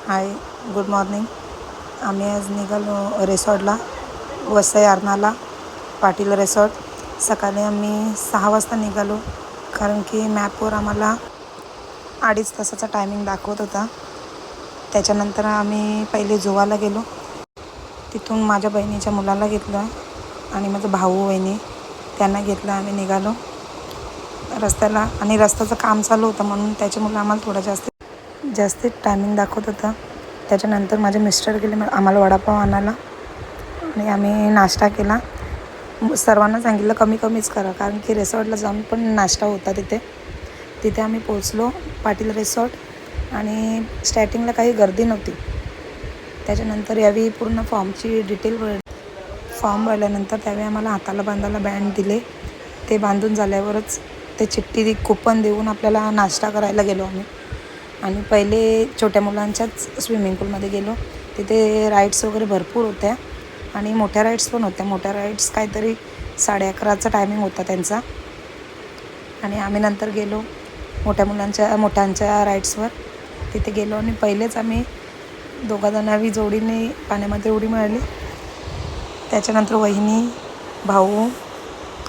हाय, good morning. आम्ही आज निघालो रिसॉर्टला, वसई अर्नाला पाटील रिसॉर्ट. सकाळी आम्ही 6 वाजता निघालो, कारण की मॅपवर आम्हाला 2.5 तासाचा टायमिंग दाखवत होता. त्याच्यानंतर आम्ही पहिले जोवाला गेलो. तिथून माझ्या बहिणीच्या मुलाला घेतलं आणि माझं भाऊ वहिनी त्यांना घेतलं. आम्ही निघालो रस्त्याला, आणि रस्त्याचं काम चालू होतं म्हणून त्याच्यामुळे आम्हाला थोडा जास्त टायमिंग दाखवत होता. त्याच्यानंतर माझे मिस्टर गेले आम्हाला वडापाव आणायला, आणि आम्ही नाश्ता केला. सर्वांना सांगितलं कमीच करा, कारण की रिसॉर्टला जाऊन पण नाश्ता होता तिथे आम्ही पोचलो पाटील रिसॉर्ट. आणि स्टार्टिंगला काही गर्दी नव्हती. त्याच्यानंतर यावेळी पूर्ण फॉर्मची डिटेल फॉर्म भरल्यानंतर त्यावेळी आम्हाला हाताला बांधायला बँड दिले. ते बांधून झाल्यावरच ते चिठ्ठी कुपन देऊन आपल्याला नाश्ता करायला गेलो आम्ही. आणि पहिले छोट्या मुलांच्याच स्विमिंग पूलमध्ये गेलो. तिथे राईड्स वगैरे भरपूर होत्या आणि मोठ्या राईड्स पण होत्या. मोठ्या राईड्स काहीतरी 11:30चा टायमिंग होता त्यांचा. आणि आम्ही नंतर गेलो मोठ्यांच्या राईड्सवर. तिथे गेलो आणि पहिलेच आम्ही दोघाजणांनी जोडीने पाण्यामध्ये उडी मारली. त्याच्यानंतर वहिनी, भाऊ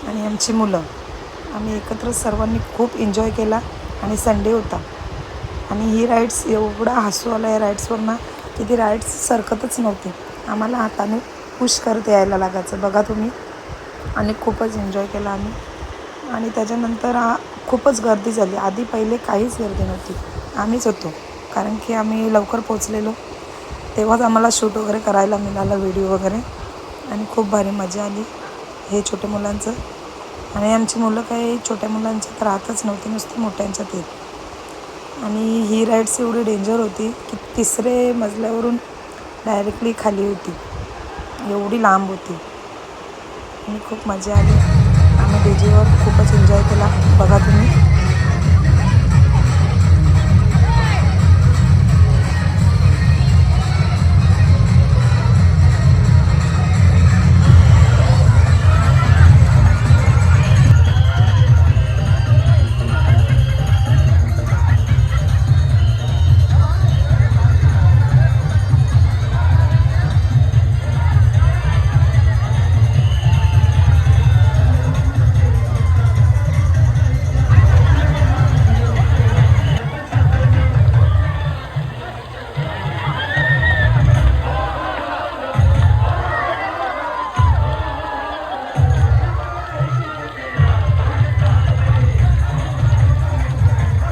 आणि आमची मुलं आम्ही एकत्र सर्वांनी खूप एन्जॉय केला. आणि संडे होता आणि ही राईड्स एवढा हसू आला या राईड्सवर ना, की ती राईड्स सरकतच नव्हती. आम्हाला हाताने पुश करत यायला लागायचं, बघा तुम्ही. आणि खूपच एन्जॉय केला आम्ही. आणि त्याच्यानंतर खूपच गर्दी झाली. आधी पहिले काहीच गर्दी नव्हती, आम्हीच होतो, कारण की आम्ही लवकर पोचलेलो. तेव्हाच आम्हाला शूट वगैरे करायला मिळालं, व्हिडिओ वगैरे. आणि खूप भारी मजा आली हे छोट्या मुलांचं. आणि आमची मुलं काही छोट्या मुलांच्यात राहतच नव्हती, नुसती मोठ्यांच्यात येत. आणि ही राईड्स एवढी डेंजर होती की 3रे मजल्यावरून डायरेक्टली खाली होती, एवढी लांब होती. आणि खूप मजा आली. आम्ही डीजेवर खूपच एन्जॉय केला, बघा तुम्ही.